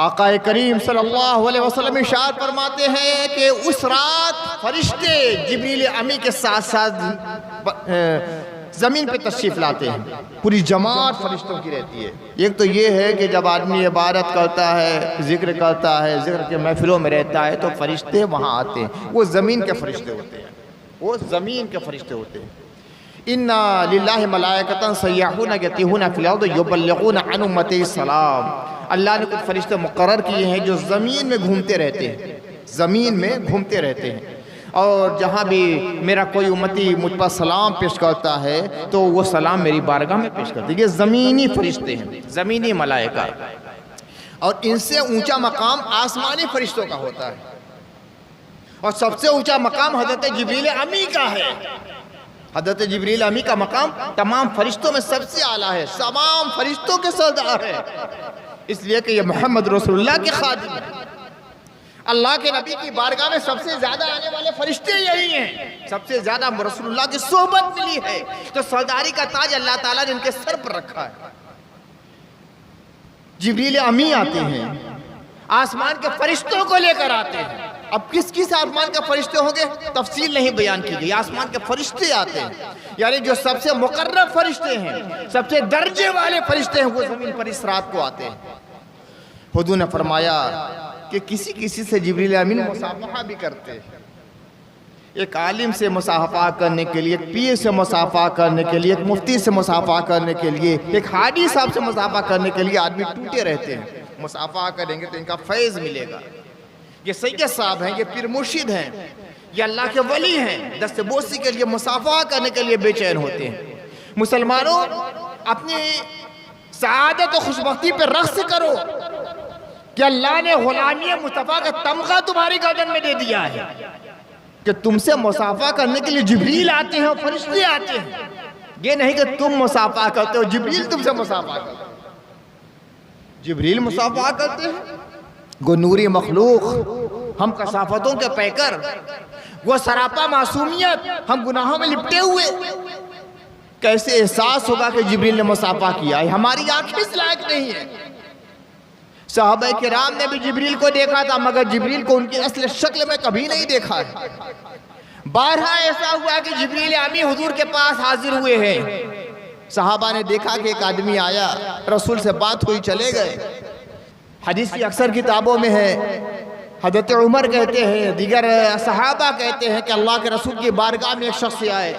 آقا کریم صلی اللہ علیہ وسلم ارشاد فرماتے ہیں کہ اس رات فرشتے جبریل امی کے ساتھ ساتھ زمین پہ تشریف لاتے ہیں، پوری جماعت فرشتوں کی رہتی ہے۔ ایک تو یہ ہے کہ جب آدمی عبادت کرتا ہے، ذکر کرتا ہے، ذکر کے محفلوں میں رہتا ہے تو فرشتے وہاں آتے ہیں، وہ زمین کے فرشتے ہوتے ہیں، وہ زمین کے فرشتے ہوتے ہیں۔ اِنَّا لِلَّهِ مَلَائِكَةً سَيَّاحُونَ يَطِيفُونَ فِي الْأَرْضِ يُبَلِّغُونَ عَنْ أُمَّتِهِ السَّلَامَ۔ اللہ نے کچھ فرشتے مقرر کیے ہیں جو زمین میں گھومتے رہتے ہیں، زمین میں گھومتے رہتے ہیں، اور جہاں بھی میرا کوئی امتی مجھ پر سلام پیش کرتا ہے تو وہ سلام میری بارگاہ میں پیش کرتے ہیں۔ یہ زمینی فرشتے ہیں، زمینی ملائکہ، اور ان سے اونچا مقام آسمانی فرشتوں کا ہوتا ہے، اور سب سے اونچا مقام حضرت جبریل امی کا ہے۔ حضرت جبریل امی کا مقام تمام فرشتوں میں سب سے اعلیٰ ہے، تمام فرشتوں کے سردار ہے، اس لیے کہ یہ محمد رسول اللہ کے خادم ہیں۔ اللہ کے نبی کی بارگاہ میں سب سے زیادہ آنے والے فرشتے یہی ہیں، سب سے زیادہ رسول اللہ کی صحبت ملی ہے، تو سرداری کا تاج اللہ تعالیٰ نے ان کے سر پر رکھا ہے۔ جبریل امی آتے ہیں، آسمان کے فرشتوں کو لے کر آتے ہیں۔ اب کس کس آسمان کے فرشتے ہوں گے تفصیل نہیں بیان کی گئی، آسمان کے فرشتے آتے ہیں، یعنی جو سب سے مقرب فرشتے ہیں، سب سے درجے والے فرشتے ہیں، وہ زمین پر اس رات کو آتے ہیں۔ حضور نے فرمایا کہ کسی کسی سے جبریل امین مصافحہ بھی کرتے ہیں، ایک عالم سے مصافحہ کرنے کے لیے، ایک پیر سے مصافحہ کرنے کے لیے، ایک مفتی سے مصافحہ کرنے کے لیے، ایک حاجی صاحب سے مصافحہ کرنے کے لیے آدمی ٹوٹے رہتے ہیں۔ مصافحہ کریں گے تو ان کا فیض ملے گا۔ یہ سید صاحب ہیں، یہ پیر مرشد ہیں، یہ اللہ کے ولی ہیں، دست بوسی کے لیے مصافحہ کرنے کے لیے بے چین ہوتے ہیں۔ مسلمانوں، اپنی سعادت و خوشبختی پہ رقص کرو کہ اللہ نے غلامی مصطفیٰ کا تمغہ تمہاری گردن میں دے دیا ہے، کہ تم سے مصافحہ کرنے کے لیے جبریل آتے ہیں اور فرشتے آتے ہیں۔ یہ نہیں کہ تم مصافحہ کرتے ہو، جبریل تم سے مصافحہ کرتے ہیں۔ جبریل مصافحہ کرتے ہیں، وہ نوری مخلوق، ہم کثافتوں کے پیکر، وہ سراپا معصومیت، ہم گناہوں میں لپٹے ہوئے، کیسے احساس ہوگا کہ جبریل نے مصافحہ کیا ہے؟ ہماری آنکھیں اس لائق نہیں ہے۔ صحابہ کرام نے بھی جبریل کو دیکھا تھا، مگر جبریل کو ان کی اصل شکل میں کبھی نہیں دیکھا ہے۔ بارہا ایسا ہوا کہ جبریل امی حضور کے پاس حاضر ہوئے ہیں، صحابہ نے دیکھا کہ ایک آدمی آیا، رسول سے بات ہوئی، چلے گئے۔ حدیث کی اکثر کتابوں میں ہے، حضرت عمر کہتے ہیں، دیگر صحابہ کہتے ہیں کہ اللہ کے رسول کی بارگاہ میں ایک شخص آئے،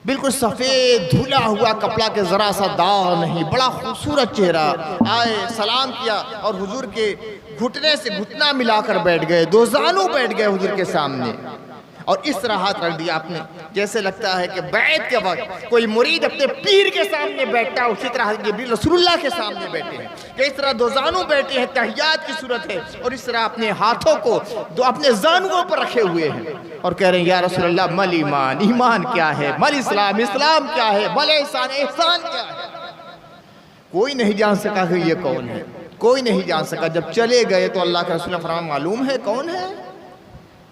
بالکل سفید دھلا ہوا کپڑا کے ذرا سا داغ نہیں، بڑا خوبصورت چہرہ، آئے سلام کیا اور حضور کے گھٹنے سے گھٹنا ملا کر بیٹھ گئے، دو زانوں بیٹھ گئے حضور کے سامنے، اور اس طرح ہاتھ رکھ دیا آپ نے، جیسے لگتا ہے کہ بیعت کے وقت کوئی مرید اپنے پیر کے سامنے بیٹھتا ہے، اسی طرح جبریل رسول اللہ کے سامنے بیٹھے ہیں، کہ اس طرح دو زانوں بیٹھے ہیں، تحیات کی صورت ہے، اور اس طرح اپنے ہاتھوں کو دو اپنے زانوں پر رکھے ہوئے ہیں، اور کہہ رہے ہیں یا رسول اللہ مل ایمان، ایمان کیا ہے؟ مل اسلام، اسلام کیا ہے؟ مل احسان، احسان کیا ہے؟ کوئی نہیں جان سکا کہ یہ کون ہے، کوئی نہیں جان سکا۔ جب چلے گئے تو اللہ کے رسول نے فرمایا معلوم ہے کون ہے؟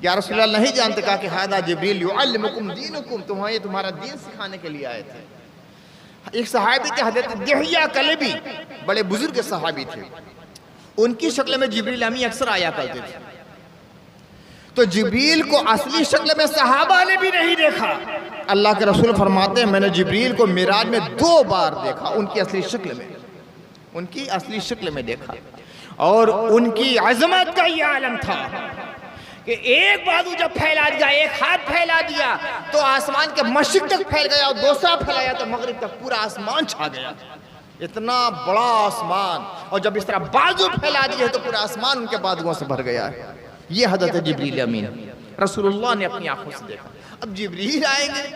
یا رسول اللہ نہیں جانتے، کہا کہ ہذا جبریل یعلمکم دینکم، تمہیں تمہارا دین سکھانے کے لیے آئے تھے۔ ایک صحابی تھے حضرت دحیہ کلبی، بڑے بزرگ صحابی تھے، ان کی شکل میں جبریل امی اکثر آیا کرتے تھے، تو جبریل کو اصلی شکل میں صحابہ نے بھی نہیں دیکھا۔ اللہ کے رسول فرماتے ہیں میں نے جبریل کو معراج میں 2 بار دیکھا، ان کی اصلی شکل میں، ان کی اصلی شکل میں دیکھا، اور ان کی عظمت کا یہ عالم تھا کہ ایک بازو جب پھیلا دیا، ایک ہاتھ پھیلا دیا تو آسمان کے مشرق تک پھیل گیا، اور دوسرا پھیلایا تو مغرب تک پورا آسمان چھا گیا، اتنا بڑا آسمان، اور جب اس طرح بازو پھیلا دیے تو پورا آسمان ان کے بازوؤں سے بھر گیا ہے۔ یہ حضرت جبریل امین رسول اللہ نے اپنی آنکھوں سے دیکھا۔ اب جبریل آئیں گے،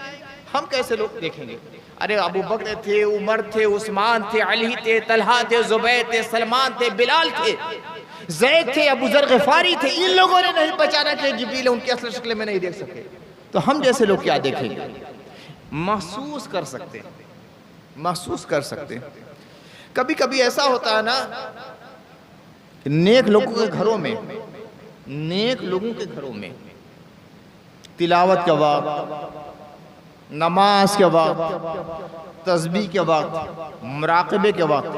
ہم کیسے لوگ دیکھیں گے؟ ارے ابو بکر تھے، عمر تھے، عثمان تھے، علی تھے، طلحہ تھے، زبیر تھے، سلمان تھے، بلال تھے، زید تھے، ابو ذر غفاری تھے، ان لوگوں نے نہیں پہچانا کہ جبریل ان کی اصل شکل میں نہیں دیکھ سکے، تو ہم جیسے لوگ کیا دیکھیں گے؟ محسوس کر سکتے ہیں، محسوس کر سکتے ہیں۔ کبھی کبھی ایسا ہوتا ہے نا، نیک لوگوں کے گھروں میں، نیک لوگوں کے گھروں میں تلاوت کے وقت، نماز کے وقت، تسبیح کے وقت، مراقبے کے وقت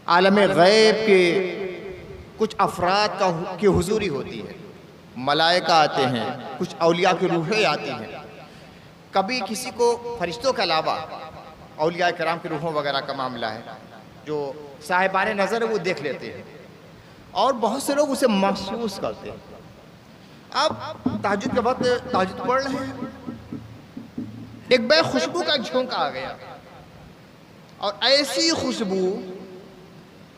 عالم غیب کے کچھ افراد کی حضوری ہوتی ہے، ملائکہ آتے ہیں، کچھ اولیاء کی روحیں آتی ہیں. کبھی کسی کو فرشتوں کے علاوہ اولیاء کرام کی روحوں وغیرہ کا معاملہ ہے جو صاحبان نظر وہ دیکھ لیتے ہیں، اور بہت سے لوگ اسے محسوس کرتے ہیں. اب تہجد کے وقت تہجد پڑھ رہے ہیں، ایک بے خوشبو کا جھونکا آ گیا، اور ایسی خوشبو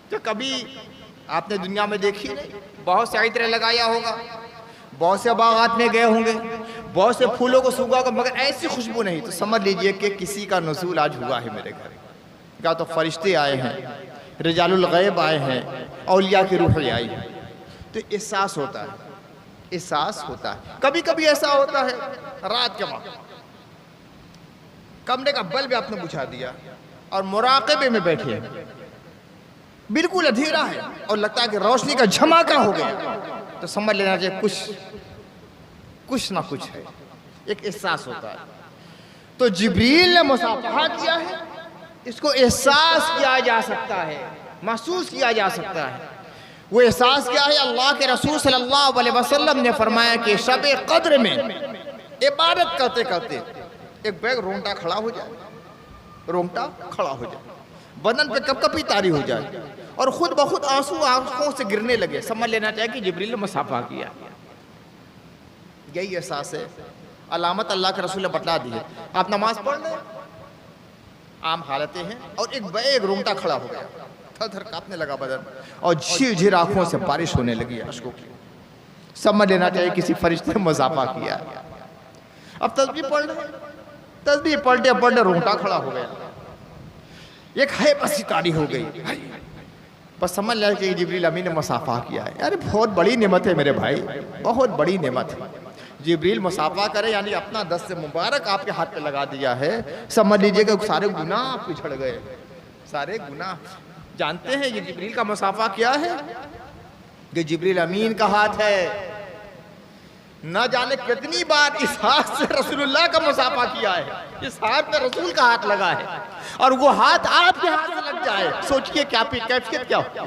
کہ کبھی آپ نے دنیا میں دیکھی نہیں. بہت سے عطر لگایا ہوگا، بہت سے باغات میں گئے ہوں گے، بہت سے پھولوں کو سونگا ہوگا، مگر ایسی خوشبو نہیں. تو سمجھ لیجئے کہ کسی کا نزول آج ہوا ہے میرے گھر. کیا تو فرشتے آئے ہیں، رجال الغیب آئے ہیں، اولیاء کی روحیں آئی ہیں. تو احساس ہوتا ہے، احساس ہوتا ہے. کبھی کبھی ایسا ہوتا ہے رات کے وقت کمرے کا بلب آپ نے بجھا دیا اور مراقبے میں بیٹھے ہیں، بالکل اندھیرا ہے اور لگتا ہے کہ روشنی کا جھماکہ ہو گیا، تو سمجھ لینا چاہیے کچھ نہ کچھ ہے. ایک احساس ہوتا ہے. تو جبریل نے مصافحہ کیا ہے، اس کو احساس کیا جا سکتا ہے، محسوس کیا جا سکتا ہے. وہ احساس کیا ہے؟ اللہ کے رسول صلی اللہ علیہ وسلم نے فرمایا کہ شب قدر میں عبادت کرتے کرتے ایک بیگ رونٹا کھڑا ہو جائے، رونٹا کھڑا ہو جائے، بدن پہ کپ کپی طاری ہو جائے اور خود بخود آنسو آنکھوں سے گرنے لگے. سمجھ لینا چاہیے کہ جبریل نے مصافحہ کیا. یہی احساس ہے، علامت اللہ کے رسول نے بتلا دی ہے. آپ نماز پڑھ لیں، عام حالتیں ہیں، اور ایک بیگ رونٹا کھڑا ہو گیا، تھر تھر کانپنے لگا بدن اور جھیر جھیر آنکھوں سے بارش ہونے لگی اشکوں کی. سمجھ لینا چاہیے کسی فرشتے نے مصافحہ کیا. اب تسبیح پڑھ لیں، تسبیح پڑھتے پڑھتے رونٹا کھڑا ہو گیا، ایک ہیبت سی طاری ہو گئی. بس سمجھ لیا کہ جبریل امین نے مصافحہ کیا ہے. یعنی بہت بڑی نعمت ہے میرے بھائی، بہت بڑی نعمت ہے. جبریل مصافحہ کرے یعنی اپنا دست مبارک آپ کے ہاتھ پہ لگا دیا ہے. سمجھ لیجئے کہ سارے گناہ آپ کو جھڑ گئے، سارے گناہ. جانتے ہیں یہ جبریل کا مصافحہ کیا ہے؟ کہ جبریل امین کا ہاتھ ہے. نہ جانے کتنی بار اس ہاتھ سے رسول اللہ کا مصافحہ کیا ہے، اس ہاتھ میں رسول کا ہاتھ لگا ہے، اور وہ ہاتھ آپ کے ہاتھ سے لگ جائے. سوچئے کیا کیفیت کیا ہو.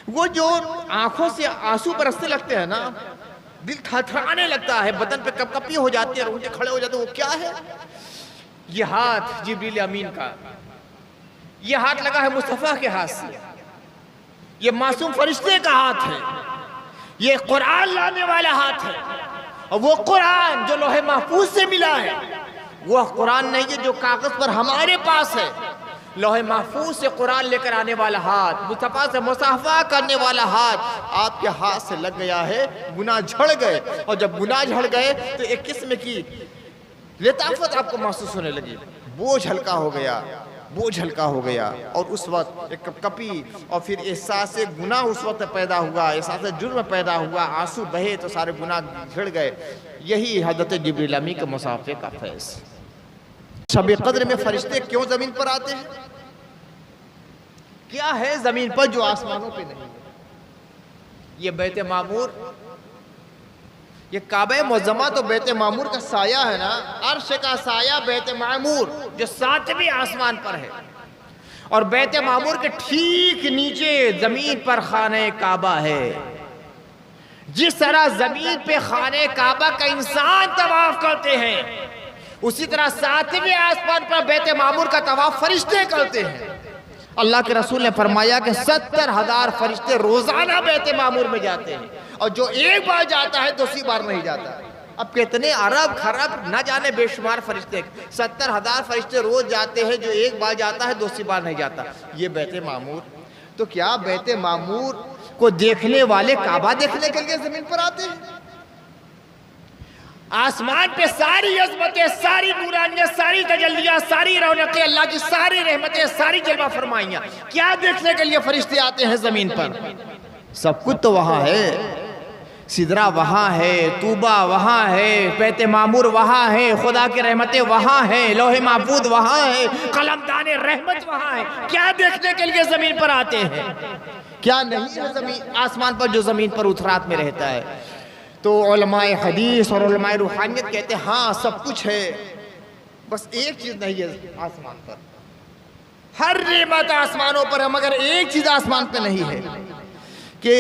وہ جو آنکھوں سے آنسو برسنے لگتے ہیں نا، دل تھرتھرانے لگتا ہے، بدن پہ کپ کپی ہو جاتی ہے، رونگٹے کھڑے ہو جاتے ہیں. وہ کیا ہے؟ یہ ہاتھ جبریل امین کا، یہ ہاتھ لگا ہے مصطفیٰ کے ہاتھ سے. یہ معصوم فرشتے کا ہاتھ ہے، یہ قرآن لانے والا ہاتھ ہے. اور وہ قرآن جو لوح محفوظ سے ملا ہے، وہ قرآن نہیں ہے جو کاغذ پر ہمارے پاس ہے. لوح محفوظ سے قرآن لے کر آنے والا ہاتھ، مصطفیٰ سے مصافحہ کرنے والا ہاتھ آپ کے ہاتھ سے لگ گیا ہے. گناہ جھڑ گئے، اور جب گناہ جھڑ گئے تو ایک قسم کی لطافت آپ کو محسوس ہونے لگی. بوجھ ہلکا ہو گیا، بوجھ ہلکا ہو گیا. اور اس وقت ایک کپ کپی اور پھر احساس گناہ اس وقت پیدا ہوا، احساس جرم پیدا ہوا، آنسو بہے تو سارے گناہ جھڑ گئے. یہی حضرت جبریل امین کے مصافحے کا فیض. شب قدر میں فرشتے کیوں زمین پر آتے ہیں؟ کیا ہے زمین پر جو آسمانوں پہ نہیں ہے؟ یہ بیت معمور، یہ کعبہ معظمہ تو بیت معمور کا سایہ ہے نا. عرش کا سایہ بیت معمور جو 7ویں آسمان پر ہے، اور بیت معمور کے ٹھیک نیچے زمین پر خانہ کعبہ ہے. جس طرح زمین پہ خانہ کعبہ کا انسان طواف کرتے ہیں، اسی طرح 7ویں آسمان پر بیت معمور کا طواف فرشتے کرتے ہیں. اللہ کے رسول نے فرمایا کہ 70,000 فرشتے روزانہ بیت معمور میں جاتے ہیں، اور جو ایک بار جاتا ہے دوسری بار نہیں جاتا. اب کتنے ارب خرب نہ جانے بے شمار فرشتے، 70,000 فرشتے روز جاتے ہیں، جو ایک بار جاتا ہے دوسری بار نہیں جاتا. یہ بیت معمور. تو کیا بیت معمور کو دیکھنے والے کعبہ دیکھنے کے لیے زمین پر آتے ہیں؟ آسمان پہ ساری عظمتیں، ساری نورانیت، ساری تجلیاں، ساری رونقیں، اللہ کی ساری رحمتیں، ساری جلوہ فرمائیاں، کیا دیکھنے کے لیے فرشتے آتے ہیں زمین پر؟ سب کچھ تو وہاں ہے. سدرہ وہاں ہے، طوبہ وہاں ہے، بیت معمور وہاں ہے، خدا کی رحمتیں وہاں ہیں، لوح محفوظ وہااں ہے، قلمدان رحمت وہاں ہے. کیا دیکھنے کے لیے زمین پر آتے ہیں؟ کیا نہیں ہے زمین آسمان پر جو زمین پر اترات میں رہتا ہے؟ تو علماء حدیث اور علماء روحانیت کہتے ہیں ہاں سب کچھ ہے، بس ایک چیز نہیں ہے آسمان پر. ہر نعمت آسمانوں پر ہے، مگر ایک چیز آسمان پہ نہیں ہے کہ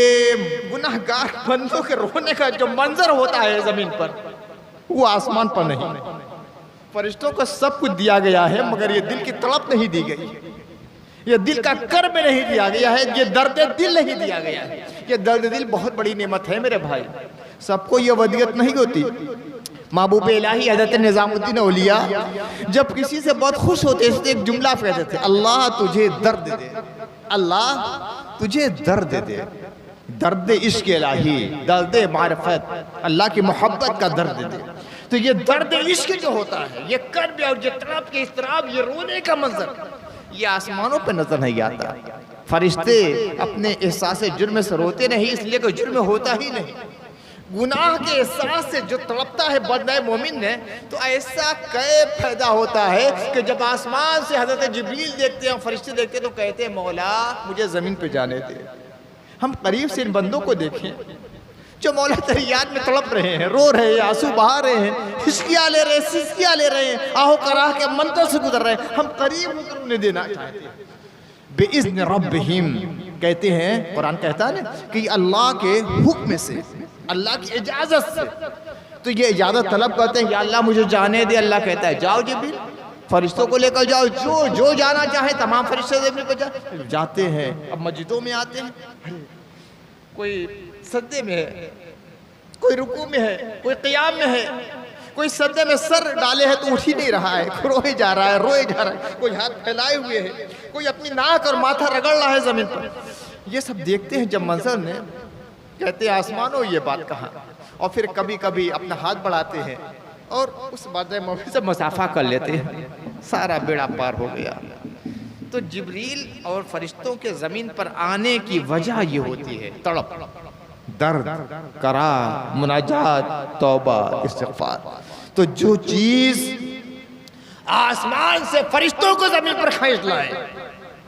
گناہگار بندوں کے رونے کا جو منظر ہوتا ہے زمین پر، وہ آسمان پر نہیں۔ فرشتوں کو سب کچھ دیا گیا ہے، مگر یہ دل کی تڑپ نہیں دی گئی، یہ دل کا کرب نہیں دیا گیا ہے، یہ درد دل نہیں دیا گیا ہے۔ یہ درد دل بہت بڑی نعمت ہے میرے بھائی، سب کو یہ ودیعت نہیں ہوتی۔ محبوب الہی حضرت نظام الدین اولیاء جب کسی سے بہت خوش ہوتے اس سے ایک جملہ کہتے تھے، اللہ تجھے درد دے، اللہ تجھے درد دے، درد عشق الہی، درد معرفت، اللہ کی محبت کا درد دے۔ تو یہ درد عشق جو ہوتا ہے، یہ کرب اور یہ تڑپ، یہ اضطراب، یہ رونے کا منظر، یہ آسمانوں پہ نظر نہیں آتا۔ فرشتے اپنے احساس جرم سے روتے نہیں، اس لیے کہ جرم ہوتا ہی نہیں۔ گناہ کے احساس سے جو تڑپتا ہے بندہ مومن نے، تو ایسا کیف پیدا ہوتا ہے کہ جب آسمان سے حضرت جبریل دیکھتے ہیں، فرشتے دیکھتے ہیں، تو کہتے ہیں مولا مجھے زمین پہ جانے دے۔ ہم قریب سے ان بندوں کو دیکھیں جو مولا تیری یاد میں تڑپ رہے ہیں، رو رہے ہیں، آنسو بہا رہے ہیں، ہچکیاں لے رہے ہیں، سسکیاں لے رہے ہیں، آہو کراہ کے منتر سے گزر رہے ہیں، ہم قریب ہو کر انہیں دینا چاہتے ہیں۔ بِإِذْنِ رَبِّهِمْ کہتے ہیں، قرآن کہتا ہے کہ یہ اللہ کے حکم سے، اللہ کی اجازت سے، تو یہ اجازت طلب کرتے ہیں، یا اللہ مجھے جانے دے۔ اللہ کہتا ہے جاؤ جبریل، فرشتوں کو لے کر جاؤ، جو جانا چاہے تمام فرشتے زمین پر جاتے ہیں۔ اب مسجدوں میں آتے ہیں، کوئی سجدے میں ہے، کوئی رکوع میں ہے، کوئی قیام میں ہے، کوئی سجدے میں سر ڈالے ہے تو اٹھ ہی نہیں رہا ہے، روئے جا رہا ہے، روئے جا رہا ہے، کوئی ہاتھ پھیلائے ہوئے ہے، کوئی اپنی ناک اور ماتھا رگڑ رہا ہے زمین پر۔ یہ سب دیکھتے ہیں جب منظر نے، کہتے ہیں آسمانوں یہ بات کہاں، اور پھر کبھی کبھی اپنا ہاتھ بڑھاتے ہیں اور اس بات مومن سے مسافہ کر لیتے ہیں، سارا بیڑا پار ہو گیا۔ تو جبریل اور فرشتوں کے زمین پر آنے کی وجہ یہ ہوتی ہے، تڑپ، درد، قرار، مناجات، توبہ، استغفار۔ تو جو چیز آسمان سے فرشتوں کو زمین پر کھینچ لائے،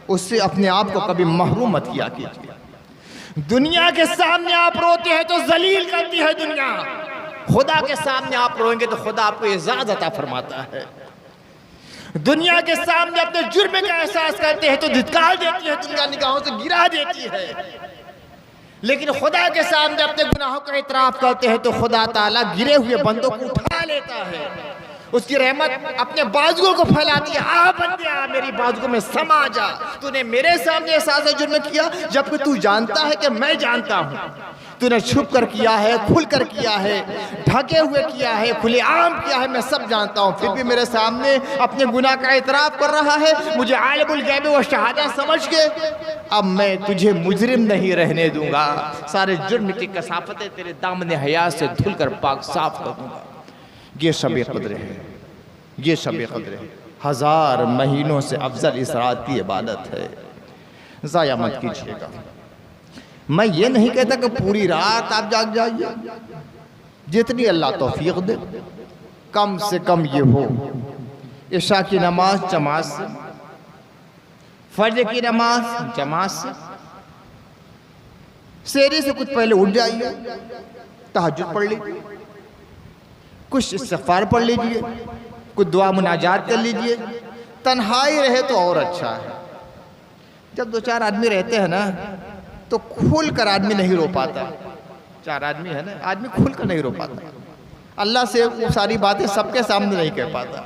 اس سے اپنے آپ کو کبھی محروم مت کیا کیجیے۔ دنیا کے سامنے آپ روتے ہیں تو ذلیل کرتی ہے دنیا، خدا کے سامنے آپ روئیں گے تو خدا آپ کو اعزاز عطا فرماتا ہے۔ دنیا کے سامنے اپنے جرم کا احساس کرتے ہیں تو دھتکار دیتی ہے دنیا، نگاہوں سے گرا دیتی ہے، لیکن خدا کے سامنے اپنے گناہوں کا اعتراف کرتے ہیں تو خدا تعالیٰ گرے ہوئے بندوں کو اٹھا لیتا ہے، اس کی رحمت اپنے بازوؤں کو پھیلاتی ہے۔ آ بندے آ میری بازوؤں میں سما جا، تو نے میرے سامنے احساس جرم کیا، جبکہ تو جانتا ہے کہ میں جانتا ہوں، تو نے چھپ کر کیا ہے، کھل کر کیا ہے، ڈھکے ہوئے کیا ہے، کھلے عام کیا ہے، میں سب جانتا ہوں، پھر بھی میرے سامنے اپنے گناہ کا اعتراف کر رہا ہے۔ مجھے عالم الغیب و شہادہ سمجھ کے اب میں تجھے مجرم نہیں رہنے دوں گا، سارے جرم کی کثافتیں تیرے دامن حیا سے دھل کر پاک صاف کر دوں گا۔ یہ شب قدر ہے، یہ شب قدر ہے، 1000 مہینوں سے افضل اس رات کی عبادت ہے، ضائع مت کیجیے گا۔ میں یہ نہیں کہتا کہ پوری رات آپ جاگ جائیے، جتنی اللہ توفیق دے، کم سے کم یہ ہو عشاء کی نماز جماعت سے، فجر کی نماز جماعت سے، سحری سے کچھ پہلے اٹھ جائیے، تہجد پڑھ لیجیے، کچھ استغفار پڑھ لیجیے، کچھ دعا مناجات کر لیجیے۔ تنہائی رہے تو اور اچھا ہے، جب 2-4 آدمی رہتے ہیں نا تو کھل کر آدمی نہیں رو پاتا، 4 آدمی ہے نا، آدمی کھل کر نہیں رو پاتا، اللہ سے وہ ساری باتیں سب کے سامنے نہیں کہہ پاتا،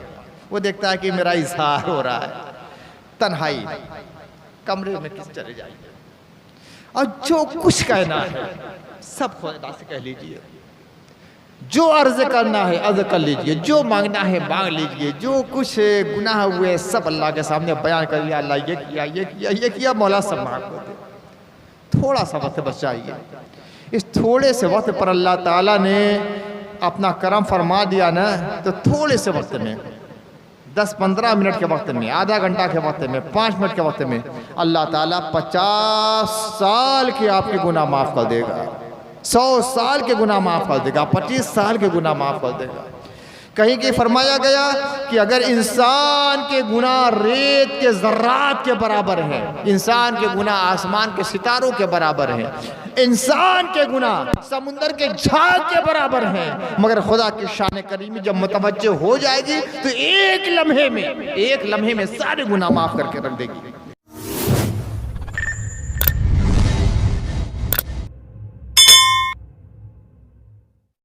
وہ دیکھتا ہے کہ میرا اظہار ہو رہا ہے۔ تنہائی، کمرے میں کس چلے جائیے، اور جو کچھ کہنا ہے سب خدا سے کہہ لیجیے، جو عرض کرنا ہے عرض کر لیجئے، جو مانگنا ہے مانگ لیجئے، جو کچھ گناہ ہوئے سب اللہ کے سامنے بیان کر لیا، اللہ یہ کیا یہ کیا یہ کیا، مولا سب معاف کر دے۔ تھوڑا سا وقت بچ جائیے، اس تھوڑے سے وقت پر اللہ تعالیٰ نے اپنا کرم فرما دیا نا، تو تھوڑے سے وقت میں 10-15 منٹ کے وقت میں، آدھا گھنٹہ کے وقت میں، 5 منٹ کے وقت میں اللہ تعالیٰ 50 سال کے آپ کے گناہ معاف کر دے گا، 100 سال کے گناہ معاف کر دے گا، 25 سال کے گناہ معاف کر دے گا۔ کہیں کہ فرمایا گیا کہ اگر انسان کے گناہ ریت کے ذرات کے برابر ہے، انسان کے گناہ آسمان کے ستاروں کے برابر ہے، انسان کے گناہ سمندر کے جھاگ کے برابر ہیں، مگر خدا کی شان کریمی جب متوجہ ہو جائے گی تو ایک لمحے میں سارے گناہ معاف کر کے رکھ دے گی۔